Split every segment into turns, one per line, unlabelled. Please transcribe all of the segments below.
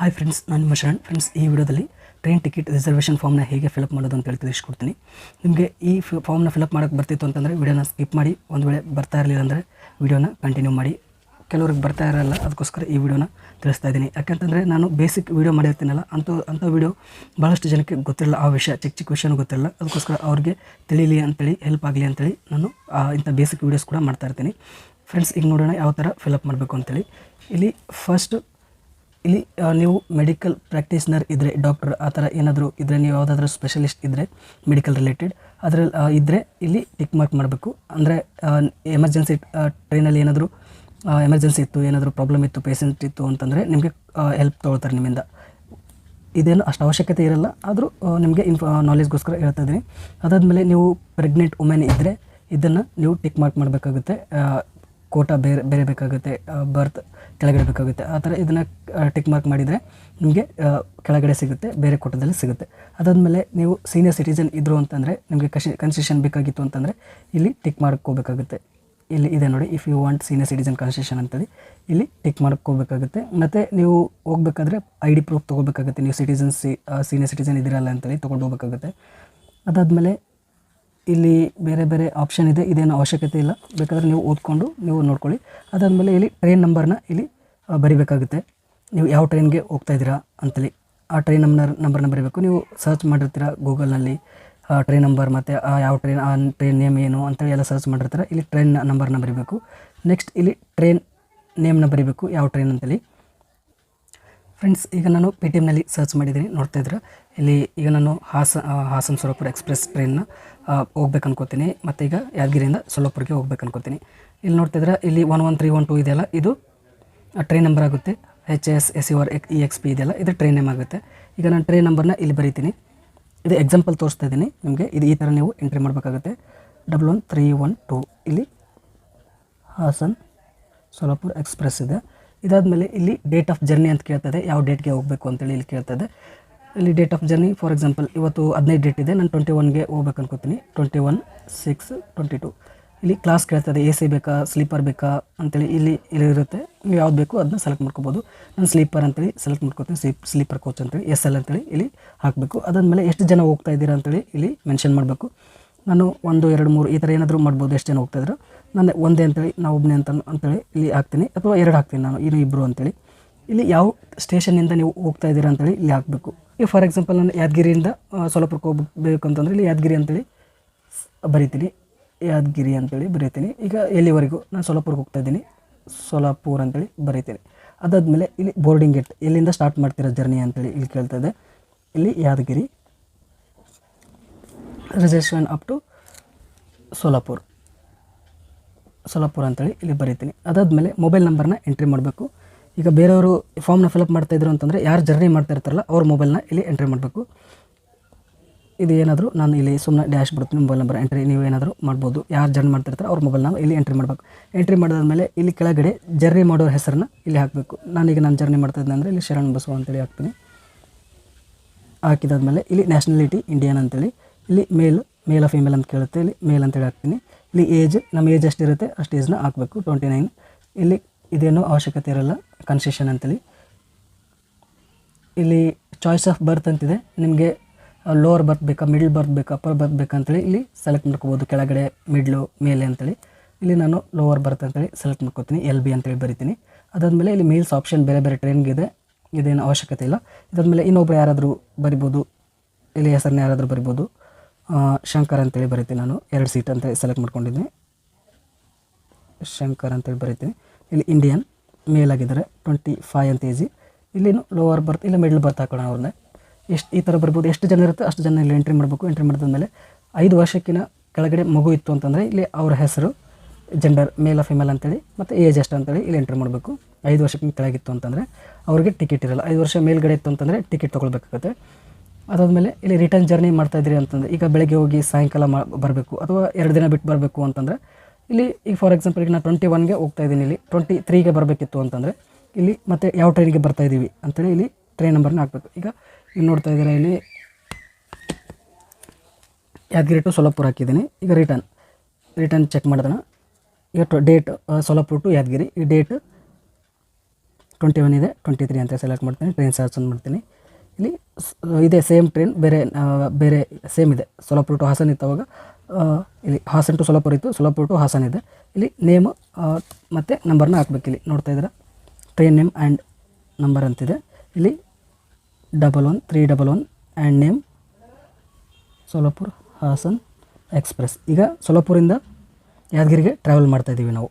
Hi friends, ನಾನು ನಿಮ್ಮ Sharan. Friends, ಈ ವಿಡಿಯೋದಲ್ಲಿ ಟ್ರೈನ್ ಟಿಕೆಟ್ ರಿಸರ್ವೇಷನ್ ಫಾರ್ಮ್ನ ಹೇಗೆ ಫಿಲಪ್ ಮಾಡೋದು ಅಂತ ಹೇಳಿ ತಿಳಿಸ್ಕೊಡ್ತೀನಿ. ನಿಮಗೆ ಈ ಫಾರ್ಮ್ನ ಫಿಲಪ್ ಮಾಡೋಕ್ಕೆ ಬರ್ತಿತ್ತು ಅಂತಂದರೆ ವಿಡಿಯೋನ ಸ್ಕಿಪ್ ಮಾಡಿ, ಒಂದು ವೇಳೆ ಬರ್ತಾ ಇರಲಿಲ್ಲ ಅಂದರೆ ವಿಡಿಯೋನ ಕಂಟಿನ್ಯೂ ಮಾಡಿ. ಕೆಲವ್ರಿಗೆ ಬರ್ತಾ ಇರಲ್ಲ, ಅದಕ್ಕೋಸ್ಕರ ಈ ವಿಡಿಯೋನ ತಿಳಿಸ್ತಾ ಇದ್ದೀನಿ. ಯಾಕಂತಂದರೆ ನಾನು ಬೇಸಿಕ್ ವಿಡಿಯೋ ಮಾಡಿರ್ತೀನಲ್ಲ, ಅಂಥ ವಿಡಿಯೋ ಭಾಳಷ್ಟು ಜನಕ್ಕೆ ಗೊತ್ತಿರಲ್ಲ, ಆ ವಿಷಯ ಚಿಕ್ಕ ವಿಷಯನೂ ಗೊತ್ತಿರಲ್ಲ. ಅದಕ್ಕೋಸ್ಕರ ಅವ್ರಿಗೆ ತಿಳಿಲಿ ಅಂತೇಳಿ, ಹೆಲ್ಪ್ ಆಗಲಿ ಅಂತೇಳಿ ನಾನು ಇಂಥ ಬೇಸಿಕ್ ವೀಡಿಯೋಸ್ ಕೂಡ ಮಾಡ್ತಾ ಇರ್ತೀನಿ. ಫ್ರೆಂಡ್ಸ್, ಈಗ ನೋಡೋಣ ಯಾವ ಥರ ಫಿಲಪ್ ಮಾಡಬೇಕು ಅಂತೇಳಿ. ಇಲ್ಲಿ ನೀವು ಮೆಡಿಕಲ್ ಪ್ರಾಕ್ಟೀಸ್ನರ್ ಇದ್ದರೆ, ಡಾಕ್ಟರ್ ಆ ಥರ ಏನಾದರೂ ಇದ್ದರೆ, ನೀವು ಯಾವುದಾದ್ರೂ ಸ್ಪೆಷಲಿಸ್ಟ್ ಇದ್ದರೆ ಮೆಡಿಕಲ್ ರಿಲೇಟೆಡ್ ಅದರಲ್ಲಿ ಇದ್ದರೆ ಇಲ್ಲಿ ಟಿಕ್ ಮಾರ್ಕ್ ಮಾಡಬೇಕು. ಅಂದರೆ ಎಮರ್ಜೆನ್ಸಿ ಟ್ರೈನಲ್ಲಿ ಏನಾದರೂ ಎಮರ್ಜೆನ್ಸಿ ಇತ್ತು, ಏನಾದರೂ ಪ್ರಾಬ್ಲಮ್ ಇತ್ತು, ಪೇಷಂಟ್ ಇತ್ತು ಅಂತಂದರೆ ನಿಮಗೆ ಹೆಲ್ಪ್ ತೊಗೊಳ್ತಾರೆ ನಿಮ್ಮಿಂದ. ಇದೇನು ಅಷ್ಟು ಅವಶ್ಯಕತೆ ಇರಲ್ಲ, ಆದರೂ ನಿಮಗೆ ನಾಲೆಜ್ಗೋಸ್ಕರ ಹೇಳ್ತಾ ಇದ್ದೀನಿ. ಅದಾದಮೇಲೆ ನೀವು ಪ್ರೆಗ್ನೆಂಟ್ ವುಮೆನ್ ಇದ್ದರೆ ಇದನ್ನು ನೀವು ಟಿಕ್ ಮಾರ್ಕ್ ಮಾಡಬೇಕಾಗುತ್ತೆ. ಕೋಟಾ ಬೇರೆ ಬೇಕಾಗುತ್ತೆ, ಬರ್ತ್ ಕೆಳಗಡೆ ಬೇಕಾಗುತ್ತೆ. ಆ ಥರ ಇದನ್ನು ಟಿಕ್ ಮಾರ್ಕ್ ಮಾಡಿದರೆ ನಿಮಗೆ ಕೆಳಗಡೆ ಸಿಗುತ್ತೆ, ಬೇರೆ ಕೋಟದಲ್ಲಿ ಸಿಗುತ್ತೆ. ಅದಾದಮೇಲೆ ನೀವು ಸೀನಿಯರ್ ಸಿಟಿಜನ್ ಇದ್ದರು ಅಂತಂದರೆ, ನಿಮಗೆ ಕನ್ಸೆಷನ್ ಬೇಕಾಗಿತ್ತು ಅಂತಂದರೆ ಇಲ್ಲಿ ಟಿಕ್ ಮಾಡ್ಕೋಬೇಕಾಗುತ್ತೆ. ಇಲ್ಲಿ ಇದೆ ನೋಡಿ, if you want senior citizen concession ಅಂತೇಳಿ ಇಲ್ಲಿ ಟಿಕ್ ಮಾಡ್ಕೋಬೇಕಾಗುತ್ತೆ. ಮತ್ತು ನೀವು ಹೋಗ್ಬೇಕಾದ್ರೆ ID ಪ್ರೂಫ್ ತೊಗೋಬೇಕಾಗುತ್ತೆ. ನೀವು ಸೀನಿಯರ್ ಸಿಟಿಜನ್ ಇದಿರಲ್ಲ ಅಂತೇಳಿ ತೊಗೊಂಡು ಹೋಗ್ಬೇಕಾಗುತ್ತೆ. ಅದಾದಮೇಲೆ ಇಲ್ಲಿ ಬೇರೆ ಬೇರೆ ಆಪ್ಷನ್ ಇದೆ, ಇದೇನು ಅವಶ್ಯಕತೆ ಇಲ್ಲ, ಬೇಕಾದರೆ ನೀವು ಓದ್ಕೊಂಡು ನೀವು ನೋಡ್ಕೊಳ್ಳಿ. ಅದಾದಮೇಲೆ ಇಲ್ಲಿ ಟ್ರೈನ್ ನಂಬರ್ನ ಇಲ್ಲಿ ಬರಿಬೇಕಾಗುತ್ತೆ. ನೀವು ಯಾವ ಟ್ರೈನ್ಗೆ ಹೋಗ್ತಾ ಇದ್ದೀರಾ ಅಂತೇಳಿ ಆ ಟ್ರೈನ್ ನಂಬರ್ನ ಬರೀಬೇಕು. ನೀವು ಸರ್ಚ್ ಮಾಡಿರ್ತೀರ ಗೂಗಲ್ನಲ್ಲಿ ಟ್ರೈನ್ ನಂಬರ್ ಮತ್ತು ಯಾವ ಟ್ರೈನ್, ಆ ಟ್ರೈನ್ ನೇಮ್ ಏನು ಅಂತೇಳಿ ಎಲ್ಲ ಸರ್ಚ್ ಮಾಡಿರ್ತೀರ. ಇಲ್ಲಿ ಟ್ರೈನ್ ನಂಬರ್ನ ಬರೀಬೇಕು. ನೆಕ್ಸ್ಟ್ ಇಲ್ಲಿ ಟ್ರೈನ್ ನೇಮ್ನ ಬರೀಬೇಕು, ಯಾವ ಟ್ರೈನ್ ಅಂತೇಳಿ. ಫ್ರೆಂಡ್ಸ್, ಈಗ ನಾನು PTMನಲ್ಲಿ ಸರ್ಚ್ ಮಾಡಿದ್ದೀನಿ, ನೋಡ್ತಾ ಇದ್ರೆ ಇಲ್ಲಿ ಈಗ ನಾನು ಹಾಸನ ಸೊಲ್ಲಾಪುರ ಎಕ್ಸ್ಪ್ರೆಸ್ ಟ್ರೈನ್ನ ಹೋಗ್ಬೇಕು ಅನ್ಕೋತೀನಿ. ಮತ್ತು ಈಗ ಯಾದಗಿರಿಯಿಂದ ಸೊಲ್ಲಾಪುರಕ್ಕೆ ಹೋಗ್ಬೇಕು ಅನ್ಕೋತೀನಿ. ಇಲ್ಲಿ ನೋಡ್ತಿದ್ರೆ ಇಲ್ಲಿ 11312 ಇದೆಯಲ್ಲ, ಇದು ಟ್ರೈನ್ ನಂಬರ್ ಆಗುತ್ತೆ. HSSUREXP ಇದೆಯಲ್ಲ, ಇದು ಟ್ರೈನ್ ನೇಮ್ ಆಗುತ್ತೆ. ಈಗ ನಾನು ಟ್ರೈನ್ ನಂಬರ್ನ ಇಲ್ಲಿ ಬರೀತೀನಿ. ಇದು ಎಕ್ಸಾಂಪಲ್ ತೋರಿಸ್ತಾ ಇದ್ದೀನಿ ನಿಮಗೆ. ಇದು ಈ ಥರ ನೀವು ಎಂಟ್ರಿ ಮಾಡಬೇಕಾಗುತ್ತೆ. 11312 ಇಲ್ಲಿ ಹಾಸನ ಸೊಲ್ಲಾಪುರ ಎಕ್ಸ್ಪ್ರೆಸ್ ಇದೆ. ಇದಾದಮೇಲೆ ಇಲ್ಲಿ ಡೇಟ್ ಆಫ್ ಜರ್ನಿ ಅಂತ ಕೇಳ್ತದೆ, ಯಾವ ಡೇಟ್ಗೆ ಹೋಗಬೇಕು ಅಂತೇಳಿ ಇಲ್ಲಿ ಕೇಳ್ತದೆ. ಇಲ್ಲಿ date of journey for example ಇವತ್ತು 15 ಡೇಟ್ ಇದೆ, ನಾನು 21ಗೆ ಹೋಗ್ಬೇಕು ಅನ್ಕೋತೀನಿ. 21/6/22 ಇಲ್ಲಿ ಕ್ಲಾಸ್ ಕೇಳ್ತದೆ, AC ಬೇಕಾ ಸ್ಲೀಪರ್ ಬೇಕಾ ಅಂತೇಳಿ ಇಲ್ಲಿ ಇರುತ್ತೆ. ನೀವು ಯಾವ್ದು ಬೇಕು ಅದನ್ನ ಸೆಲೆಕ್ಟ್ ಮಾಡ್ಕೋಬೋದು. ನಾನು ಸ್ಲೀಪರ್ ಅಂತೇಳಿ ಸೆಲೆಕ್ಟ್ ಮಾಡ್ಕೋತೀನಿ. ಸ್ಲೀಪರ್ ಕೋಚ್ ಅಂತೇಳಿ SL ಅಂತೇಳಿ ಇಲ್ಲಿ ಹಾಕಬೇಕು. ಅದಾದಮೇಲೆ ಎಷ್ಟು ಜನ ಹೋಗ್ತಾ ಇದ್ದೀರಾ ಅಂತೇಳಿ ಇಲ್ಲಿ ಮೆನ್ಷನ್ ಮಾಡಬೇಕು. ನಾನು 1 2 3 ಈ ಥರ ಏನಾದರೂ ಮಾಡ್ಬೋದು. ಎಷ್ಟು ಜನ ಹೋಗ್ತಾಯಿದ್ರು, ನಾನು ಒಂದೇ ಅಂತೇಳಿ, ನಾವು ಒಬ್ಬನೇ ಅಂತೇಳಿ ಇಲ್ಲಿ ಹಾಕ್ತೀನಿ, ಅಥವಾ 2 ಹಾಕ್ತೀನಿ, ನಾನು ಇಬ್ಬರು ಅಂತೇಳಿ. ಇಲ್ಲಿ ಯಾವ ಸ್ಟೇಷನ್ನಿಂದ ನೀವು ಹೋಗ್ತಾ ಇದ್ದೀರಾ ಅಂತೇಳಿ ಇಲ್ಲಿ ಹಾಕಬೇಕು. ಈಗ ಫಾರ್ ಎಕ್ಸಾಂಪಲ್ ನಾನು ಯಾದಗಿರಿಯಿಂದ ಸೊಲ್ಲಾಪುರಕ್ಕೆ ಹೋಗಬೇಕು ಅಂತಂದರೆ ಇಲ್ಲಿ ಯಾದಗಿರಿ ಅಂತೇಳಿ ಬರೀತೀನಿ, ಯಾದಗಿರಿ ಅಂತೇಳಿ ಬರೀತೀನಿ. ಈಗ ಎಲ್ಲಿವರೆಗೂ ನಾನು ಸೊಲ್ಲಾಪುರಕ್ಕೆ ಹೋಗ್ತಾ ಇದ್ದೀನಿ, ಸೊಲ್ಲಾಪುರ ಅಂತೇಳಿ ಬರೀತೀನಿ. ಅದಾದಮೇಲೆ ಇಲ್ಲಿ ಬೋರ್ಡಿಂಗ್ ಗೇಟ್, ಎಲ್ಲಿಂದ ಸ್ಟಾರ್ಟ್ ಮಾಡ್ತೀರಾ ಜರ್ನಿ ಅಂತೇಳಿ ಇಲ್ಲಿ ಕೇಳ್ತದೆ. ಇಲ್ಲಿ ಯಾದಗಿರಿ, ರಿಸರ್ವೇಷನ್ ಅಪ್ ಸೊಲ್ಲಾಪುರ ಅಂತೇಳಿ ಇಲ್ಲಿ ಬರೀತೀನಿ. ಅದಾದಮೇಲೆ ಮೊಬೈಲ್ ನಂಬರ್ನ ಎಂಟ್ರಿ ಮಾಡಬೇಕು. ಈಗ ಬೇರೆಯವರು ಫಾರ್ಮ್ನ ಫಿಲಪ್ ಮಾಡ್ತಾಯಿದ್ರು ಅಂತಂದರೆ, ಯಾರು ಜರ್ನಿ ಮಾಡ್ತಾ ಇರ್ತಾರಲ್ಲ ಅವ್ರ ಮೊಬೈಲ್ನ ಇಲ್ಲಿ ಎಂಟ್ರಿ ಮಾಡಬೇಕು. ಇದು ಏನಾದರೂ ನಾನು ಇಲ್ಲಿ ಸುಮ್ಮನೆ ಡ್ಯಾಶ್ ಬಿಡ್ತೀನಿ, ಮೊಬೈಲ್ ನಂಬರ್ ಎಂಟ್ರಿ ನೀವು ಏನಾದರೂ ಮಾಡ್ಬೋದು. ಯಾರು ಜರ್ನಿ ಮಾಡ್ತಿರ್ತಾರೆ ಅವ್ರ ಮೊಬೈಲ್ ನಾವು ಇಲ್ಲಿ ಎಂಟ್ರಿ ಮಾಡಬೇಕು. ಎಂಟ್ರಿ ಮಾಡಿದಾದ್ಮೇಲೆ ಇಲ್ಲಿ ಕೆಳಗಡೆ ಜರ್ನಿ ಮಾಡೋರ ಹೆಸರನ್ನ ಇಲ್ಲಿ ಹಾಕಬೇಕು. ನಾನು ಜರ್ನಿ ಮಾಡ್ತಾಯಿದ್ದೆ ಅಂದರೆ ಇಲ್ಲಿ ಶರಣ್ ಬಸವ ಅಂತೇಳಿ ಹಾಕ್ತೀನಿ. ಹಾಕಿದಾದ್ಮೇಲೆ ಇಲ್ಲಿ ನ್ಯಾಷನಾಲಿಟಿ ಇಂಡಿಯನ್ ಅಂತೇಳಿ, ಇಲ್ಲಿ ಮೇಲ್ ಫೀಮೇಲ್ ಅಂತ ಕೇಳುತ್ತೆ, ಇಲ್ಲಿ ಮೇಲ್ ಅಂತೇಳಿ ಹಾಕ್ತೀನಿ. ಇಲ್ಲಿ ಏಜ್, ನಮ್ಮ ಏಜ್ ಎಷ್ಟಿರುತ್ತೆ ಅಷ್ಟು ಏಜ್ನ ಹಾಕಬೇಕು, 29. ಇಲ್ಲಿ ಇದೇನೂ ಅವಶ್ಯಕತೆ ಇರಲ್ಲ, ಕನ್ಸೆಷನ್ ಅಂತೇಳಿ. ಇಲ್ಲಿ ಚಾಯ್ಸ್ ಆಫ್ ಬರ್ತ್ ಅಂತಿದೆ, ನಿಮಗೆ ಲೋವರ್ ಬರ್ತ್ ಬೇಕಾ, ಮಿಡ್ಲ್ ಬರ್ತ್ ಬೇಕಾ, ಅಪ್ಪರ್ ಬರ್ತ್ ಬೇಕಾ ಅಂತೇಳಿ ಇಲ್ಲಿ ಸೆಲೆಕ್ಟ್ ಮಾಡ್ಕೋಬೋದು. ಕೆಳಗಡೆ ಮಿಡ್ಲು ಮೇಲೆ ಅಂತೇಳಿ ಇಲ್ಲಿ ನಾನು ಲೋವರ್ ಬರ್ತ್ ಅಂತೇಳಿ ಸೆಲೆಕ್ಟ್ ಮಾಡ್ಕೋತೀನಿ, LB ಅಂತೇಳಿ ಬರಿತೀನಿ. ಅದಾದಮೇಲೆ ಇಲ್ಲಿ ಮೀಲ್ಸ್ ಆಪ್ಷನ್ ಬೇರೆ ಬೇರೆ ಟ್ರೈನ್ಗಿದೆ, ಇದೇನು ಅವಶ್ಯಕತೆ ಇಲ್ಲ. ಇದಾದಮೇಲೆ ಇನ್ನೊಬ್ರು ಯಾರಾದರೂ ಬರಿಬೋದು, ಇಲ್ಲಿ ಹೆಸರನ್ನ ಯಾರಾದರೂ ಬರಿಬೋದು. ಶಂಕರ್ ಅಂತೇಳಿ ಬರಿತೀನಿ, ನಾನು 2 ಸೀಟ್ ಅಂತೇಳಿ ಸೆಲೆಕ್ಟ್ ಮಾಡ್ಕೊಂಡಿದ್ದೀನಿ, ಶಂಕರ್ ಅಂತೇಳಿ ಬರಿತೀನಿ. ಇಲ್ಲಿ ಇಂಡಿಯನ್ ಮೇಲ್ ಆಗಿದ್ದಾರೆ, 25 ಅಂತ ಏಜಿ. ಇಲ್ಲಿನೂ ಲೋವರ್ ಬರ್ತ್, ಇಲ್ಲ ಮಿಡ್ಲ್ ಬರ್ತ್ ಹಾಕೋಣ ಅವ್ರನ್ನ. ಈ ಥರ ಬರ್ಬೋದು. ಎಷ್ಟು ಜನ ಇರುತ್ತೆ ಅಷ್ಟು ಜನ ಇಲ್ಲಿ ಎಂಟ್ರಿ ಮಾಡಬೇಕು. ಎಂಟ್ರಿ ಮಾಡಿದ್ಮೇಲೆ 5 ವರ್ಷಕ್ಕಿಂತ ಕೆಳಗಡೆ ಮಗು ಇತ್ತು ಅಂತಂದರೆ ಇಲ್ಲಿ ಅವ್ರ ಹೆಸರು, ಜೆಂಡರ್ ಮೇಲ್ ಫಿಮೇಲ್ ಅಂತೇಳಿ, ಮತ್ತು ಏಜ್ ಎಷ್ಟು ಅಂತೇಳಿ ಇಲ್ಲಿ ಎಂಟ್ರಿ ಮಾಡಬೇಕು. 5 ವರ್ಷಕ್ಕಿಂತ ಕೆಳಗಿತ್ತು ಅಂತಂದರೆ ಅವ್ರಿಗೆ ಟಿಕೆಟ್ ಇರಲ್ಲ. 5 ವರ್ಷ ಮೇಲ್ಗಡೆ ಇತ್ತು ಅಂತಂದರೆ ಟಿಕೆಟ್ ತೊಗೊಳ್ಬೇಕಾಗುತ್ತೆ. ಅದಾದಮೇಲೆ ಇಲ್ಲಿ ರಿಟರ್ನ್ ಜರ್ನಿ ಮಾಡ್ತಾಯಿದ್ರಿ ಅಂತಂದರೆ, ಈಗ ಬೆಳಗ್ಗೆ ಹೋಗಿ ಸಾಯಂಕಾಲ ಬರಬೇಕು, ಅಥವಾ 2 ದಿನ ಬಿಟ್ಟು ಬರಬೇಕು ಅಂತಂದರೆ ಇಲ್ಲಿ ಈಗ ಫಾರ್ ಎಕ್ಸಾಂಪಲ್ ಈಗ ನಾನು 21ಗೆ ಹೋಗ್ತಾ ಇದ್ದೀನಿ, ಇಲ್ಲಿ 23ಗೆ ಬರಬೇಕಿತ್ತು ಅಂತಂದರೆ ಇಲ್ಲಿ ಮತ್ತೆ ಯಾವ ಟ್ರೈನಿಗೆ ಬರ್ತಾಯಿದ್ದೀವಿ ಅಂತೇಳಿ ಇಲ್ಲಿ ಟ್ರೈನ್ ನಂಬರ್ನ ಹಾಕಬೇಕು. ಈಗ ನೋಡ್ತಾ ಇದ್ದೀರಾ, ಇಲ್ಲಿ ಯಾದಗಿರಿ ಟು ಸೊಲ್ಲಾಪುರ ಹಾಕಿದ್ದೀನಿ. ಈಗ ರಿಟರ್ನ್ ಚೆಕ್ ಮಾಡಿದ್ರೆ ಈಗ ಡೇಟ್ ಸೊಲ್ಲಾಪುರ ಟು ಯಾದಗಿರಿ, ಈ ಡೇಟ್ 21 ಇದೆ 23 ಅಂತ ಸೆಲೆಕ್ಟ್ ಮಾಡ್ತೀನಿ. ಟ್ರೈನ್ ಸೆಲೆಕ್ಷನ್ ಮಾಡ್ತೀನಿ. ಇಲ್ಲಿ ಇದೆ ಸೇಮ್ ಟ್ರೈನ್, ಬೇರೆ ಸೇಮ್ ಇದೆ. ಸೊಲ್ಲಾಪುರ ಟು ಹಾಸನ ಇತ್ತು ಅವಾಗ, ಇಲ್ಲಿ ಹಾಸನ ಟು ಸೊಲ್ಲಾಪುರ ಇತ್ತು, ಸೊಲ್ಲಾಪುರ ಟು ಹಾಸನ ಇದೆ. ಇಲ್ಲಿ ನೇಮ್ ಮತ್ತು ನಂಬರ್ನ ಹಾಕ್ಬೇಕು. ಇಲ್ಲಿ ನೋಡ್ತಾ ಇದ್ದೀರಾ ಟ್ರೈನ್ ನೇಮ್ ಆ್ಯಂಡ್ ನಂಬರ್ ಅಂತಿದೆ. ಇಲ್ಲಿ 11311 and name Solapur Hassan express. ಈಗ ಸೊಲ್ಲಾಪುರಿಂದ ಯಾದಗಿರಿಗೆ ಟ್ರಾವೆಲ್ ಮಾಡ್ತಾಯಿದ್ದೀವಿ ನಾವು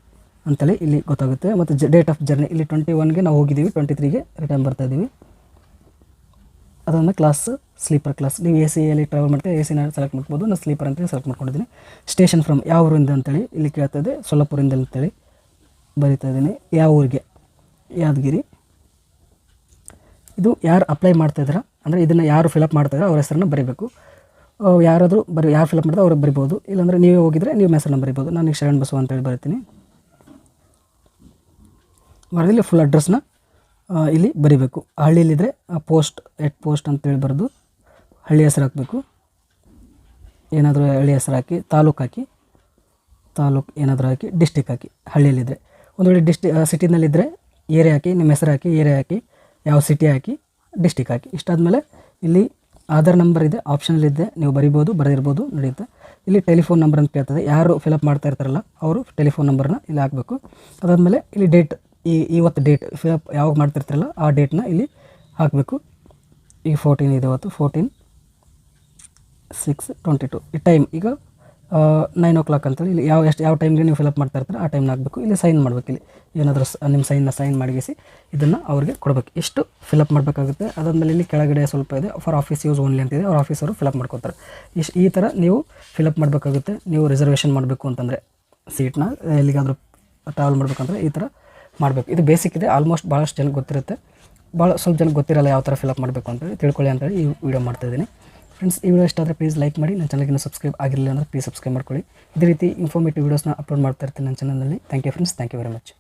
ಅಂತೇಳಿ ಇಲ್ಲಿ ಗೊತ್ತಾಗುತ್ತೆ. ಮತ್ತು ಡೇಟ್ ಆಫ್ ಜರ್ನಿ ಇಲ್ಲಿ 21ಗೆ ನಾವು ಹೋಗಿದ್ದೀವಿ, 23ಗೆ ರಿಟರ್ನ್ ಬರ್ತಾಯಿದ್ದೀವಿ. ಅದನ್ನು ಕ್ಲಾಸ್ ಸ್ಲೀಪರ್ ಕ್ಲಾಸ್. ನೀವು ಎ ಸಿಯಲ್ಲಿ ಟ್ರಾವೆಲ್ ಮಾಡ್ತೀವಿ, ಎ ಸಿನ ಸೆಲೆಕ್ಟ್ ಮಾಡ್ಬೋದು. ನಾನು ಸ್ಲೀಪರ್ ಅಂತೇಳಿ ಸೆಲೆಕ್ಟ್ ಮಾಡ್ಕೊಂಡಿದ್ದೀನಿ. ಸ್ಟೇಷನ್ ಫ್ರಮ್ ಯಾವ ಊರಿಂದ ಅಂತೇಳಿ ಇಲ್ಲಿ ಕೇಳ್ತಾಯಿದೆ, ಸೊಲ್ಲಾಪುರಿಂದ ಅಂತೇಳಿ ಬರಿತಾ ಇದ್ದೀನಿ. ಯಾವ ಊರಿಗೆ? ಯಾದಗಿರಿ. ಇದು ಯಾರು ಅಪ್ಲೈ ಮಾಡ್ತಾಯಿದ್ದೀರಾ ಅಂದರೆ ಇದನ್ನು ಯಾರು ಫಿಲಪ್ ಮಾಡ್ತಾಯಿದ್ರೆ ಅವ್ರ ಹೆಸರನ್ನು ಬರೀಬೇಕು. ಯಾರಾದರೂ ಯಾರು ಫಿಲಪ್ ಮಾಡಿದ್ರೆ ಅವ್ರಿಗೆ ಬರಿಬೋದು, ಇಲ್ಲಾಂದರೆ ನೀವೇ ಹೋಗಿದ್ರೆ ನೀವು ಹೆಸರನ್ನ ಬರಿಬೋದು. ನಾನು ಈಗ ಶರಣ್ ಬಸವ ಅಂತೇಳಿ ಬರಿತೀನಿ. ಬರೆದಿಲ್ಲಿ ಫುಲ್ ಅಡ್ರೆಸ್ನ ಇಲ್ಲಿ ಬರಿಬೇಕು. ಹಳ್ಳಿಲಿದ್ದರೆ ಪೋಸ್ಟ್ ಅಂತೇಳಿ ಬರೆದು ಹಳ್ಳಿ ಹೆಸರು ಹಾಕಬೇಕು. ಏನಾದರೂ ಹಳ್ಳಿ ಹೆಸರು ಹಾಕಿ, ತಾಲೂಕು ಏನಾದರೂ ಹಾಕಿ, ಡಿಸ್ಟಿಕ್ ಹಾಕಿ. ಹಳ್ಳಿಯಲ್ಲಿದ್ದರೆ ಒಂದು ವೇಳೆ ಸಿಟಿನಲ್ಲಿದ್ದರೆ ಏರಿಯಾ ಹಾಕಿ, ನಿಮ್ಮ ಹೆಸರು ಹಾಕಿ, ಏರಿಯಾ ಹಾಕಿ, ಯಾವ ಸಿಟಿ ಹಾಕಿ, ಡಿಸ್ಟಿಕ್ ಹಾಕಿ. ಇಷ್ಟಾದಮೇಲೆ ಇಲ್ಲಿ ಆಧಾರ್ ನಂಬರ್ ಇದೆ, ಆಪ್ಷನಲ್ಲಿದೆ, ನೀವು ಬರಿಬೋದು, ಬರೆದಿರ್ಬೋದು, ನಡೆಯುತ್ತೆ. ಇಲ್ಲಿ ಟೆಲಿಫೋನ್ ನಂಬರ್ ಅಂತ ಕೇಳ್ತದೆ. ಯಾರು ಫಿಲಪ್ ಮಾಡ್ತಾ ಇರ್ತಾರಲ್ಲ ಅವರು ಟೆಲಿಫೋನ್ ನಂಬರ್ನ ಇಲ್ಲಿ ಹಾಕಬೇಕು. ಅದಾದಮೇಲೆ ಇಲ್ಲಿ ಡೇಟ್, ಇವತ್ತು ಡೇಟ್ ಫಿಲಪ್ ಯಾವಾಗ ಮಾಡ್ತಿರ್ತಾರಲ್ಲ ಆ ಡೇಟ್ನ ಇಲ್ಲಿ ಹಾಕಬೇಕು. ಈಗ 14 ಇದೆ, ಇವತ್ತು 14/6/22. ಈ ಟೈಮ್ ಈಗ 9 o'clock ಅಂತೇಳಿ ಇಲ್ಲಿ ಯಾವ ಟೈಮ್ಗೆ ನೀವು ಫಿಲಪ್ ಮಾಡ್ತಾ ಇರ್ತಾರೆ ಆ ಟೈಮ್ನ ಹಾಕಬೇಕು. ಇಲ್ಲಿ ಸೈನ್ ಮಾಡಬೇಕು. ಇಲ್ಲಿ ಏನಾದರೂ ನಿಮ್ಮ ಸೈನ್ ಮಾಡಿಸಿ ಇದನ್ನು ಅವ್ರಿಗೆ ಕೊಡಬೇಕು. ಇಷ್ಟು ಫಿಲಪ್ ಮಾಡಬೇಕಾಗುತ್ತೆ. ಅದಾದಮೇಲೆ ಇಲ್ಲಿ ಕೆಳಗಡೆ ಸ್ವಲ್ಪ ಇದೆ, ಫಾರ್ ಆಫೀಸ್ ಯೂಸ್ ಓನ್ಲಿ ಅಂತಿದೆ, ಅವ್ರ ಆಫೀಸರು ಫಿಲಪ್ ಮಾಡ್ಕೊತಾರೆ. ಈ ಥರ ನೀವು ಫಿಲಪ್ ಮಾಡಬೇಕಾಗುತ್ತೆ. ನೀವು ರಿಸರ್ವೇಷನ್ ಮಾಡಬೇಕು ಅಂತಂದರೆ, ಸೀಟ್ನ ಎಲ್ಲಿಗಾದರೂ ಟ್ರಾವೆಲ್ ಮಾಡಬೇಕಂದ್ರೆ ಈ ಥರ ಮಾಡಬೇಕು. ಇದು ಬೇಸಿಕ್ ಇದೆ, ಆಲ್ಮೋಸ್ಟ್ ಭಾಳಷ್ಟು ಜನಕ್ಕೆ ಗೊತ್ತಿರುತ್ತೆ. ಸ್ವಲ್ಪ ಜನಕ್ಕೆ ಗೊತ್ತಿರಲ್ಲ ಯಾವ ಥರ ಫಿಲಪ್ ಮಾಡಬೇಕು ಅಂತೇಳಿ ತಿಳ್ಕೊಳ್ಳಿ ಅಂತೇಳಿ ಈ ವಿಡಿಯೋ ಮಾಡ್ತಾಯಿದ್ದೀನಿ. ಫ್ರೆಂಡ್ಸ್, ಈ ವಿಡಿಯೋ ಇಷ್ಟ ಆದರೆ ಪ್ಲೀಸ್ ಲೈಕ್ ಮಾಡಿ. ನನ್ನ ಚಾನಲ್ಗೆ ಸಬ್ಸ್ಕ್ರೈಬ್ ಆಗಿರಲಿಲ್ಲ ಅಂದರೆ ಪ್ಲೀಸ್ ಸಬ್ಸ್ಕ್ರೈಬ್ ಮಾಡ್ಕೊಳ್ಳಿ. ಇದೇ ರೀತಿ ಇನ್ಫಾರ್ಮೇಟಿವ್ ವೀಡಿಯೋಸ್ನ ಅಪ್ಲೋಡ್ ಮಾಡ್ತಾ ಇರ್ತೀನಿ ನನ್ನ ಚಾನಲಲ್ಲಿ. Thank you friends, thank you very much.